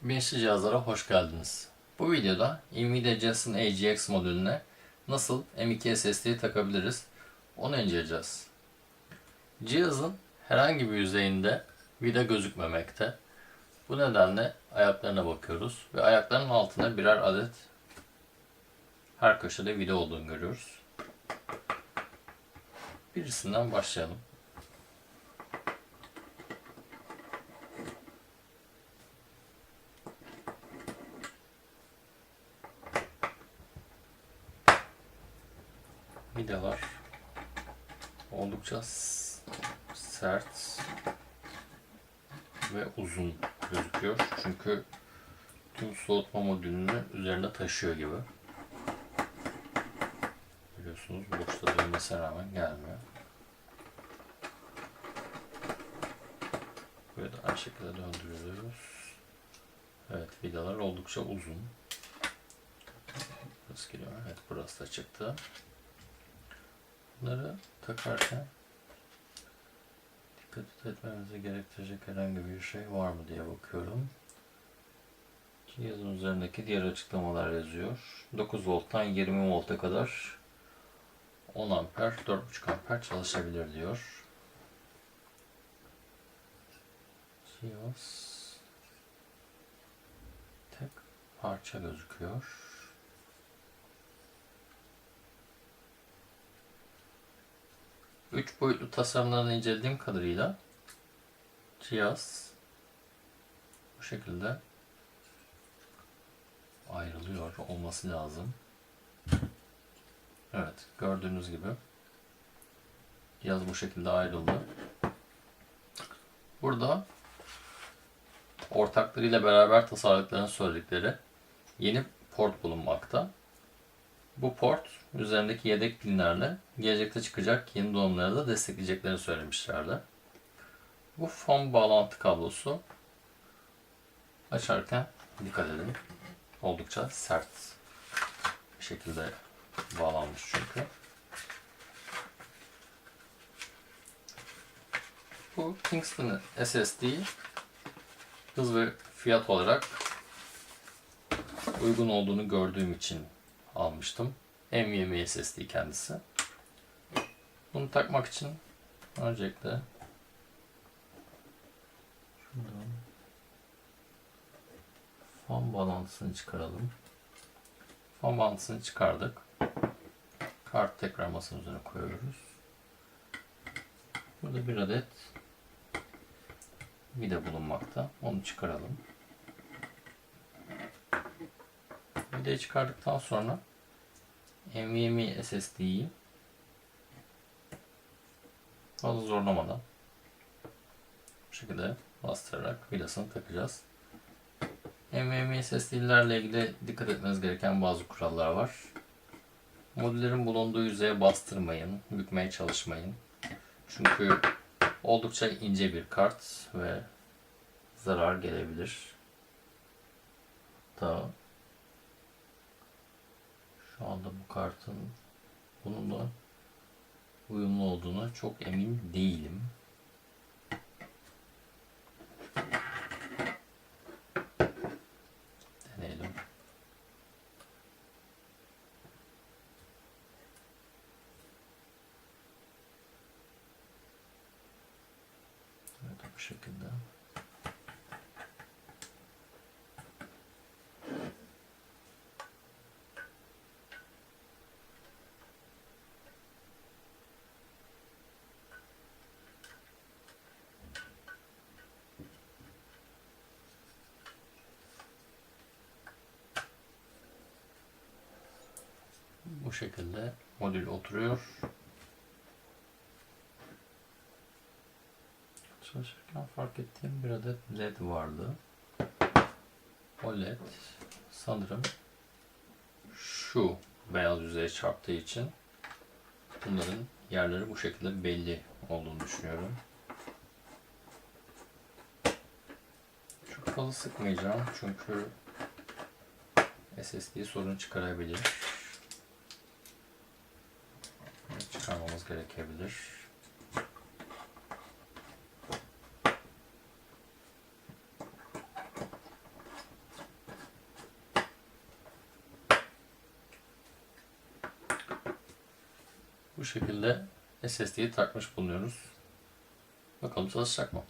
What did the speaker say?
Bilinçli cihazlara hoş geldiniz. Bu videoda Nvidia Jetson AGX modülüne nasıl M.2 SSD'yi takabiliriz onu inceleyeceğiz. Cihazın herhangi bir yüzeyinde vida gözükmemekte. Bu nedenle ayaklarına bakıyoruz ve ayaklarının altında birer adet her köşede vida olduğunu görüyoruz. Birisinden başlayalım. Vidalar oldukça sert ve uzun gözüküyor. Çünkü tüm soğutma modülünü üzerinde taşıyor gibi. Biliyorsunuz boşta dönmesine rağmen gelmiyor. Böyle de aynı şekilde döndürüyoruz. Evet, vidalar oldukça uzun. Burası geliyor. Evet, burası da çıktı. Bunları takarken dikkat etmemizi gerektirecek herhangi bir şey var mı diye bakıyorum. Cihazın üzerindeki diğer açıklamalar yazıyor. 9 volttan 20 volta kadar 10 amper, 4,5 amper çalışabilir diyor. Cihaz tek parça gözüküyor. Üç boyutlu tasarımlarını incelediğim kadarıyla cihaz bu şekilde ayrılıyor olması lazım. Evet, gördüğünüz gibi cihaz bu şekilde ayrıldı. Burada ortaklarıyla beraber tasarladıklarını söyledikleri yeni port bulunmakta. Bu port üzerindeki yedek pinlerle gelecekte çıkacak yeni donanımları da destekleyeceklerini söylemişlerdi. Bu fon bağlantı kablosu açarken dikkat edin. Oldukça sert bir şekilde bağlanmış çünkü. Bu Kingston SSD hız ve fiyat olarak uygun olduğunu gördüğüm için almıştım. NVMe SSD kendisi. Bunu takmak için öncelikle şuradan fan bağlantısını çıkaralım. Fan bağlantısını çıkardık. Kart tekrar masanın üzerine koyuyoruz. Burada bir adet vida bulunmakta. Onu çıkaralım. Vidayı çıkardıktan sonra NVMe SSD'yi fazla zorlamadan bu şekilde bastırarak vidasını takacağız. NVMe SSD'lerle ilgili dikkat etmeniz gereken bazı kurallar var. Modüllerin bulunduğu yüzeye bastırmayın, bükmeye çalışmayın. Çünkü oldukça ince bir kart ve zarar gelebilir. Hatta şu anda bu kartın bununla uyumlu olduğuna çok emin değilim. Deneyelim. Evet, bu şekilde. Bu şekilde modül oturuyor. Çalışırken fark ettiğim bir adet led vardı. O led sanırım şu beyaz yüzeye çarptığı için bunların yerleri bu şekilde belli olduğunu düşünüyorum. Çok fazla sıkmayacağım çünkü SSD sorun çıkarabilir. Çıkarmamız gerekebilir. Bu şekilde SSD'yi takmış bulunuyoruz. Bakalım çalışacak mı?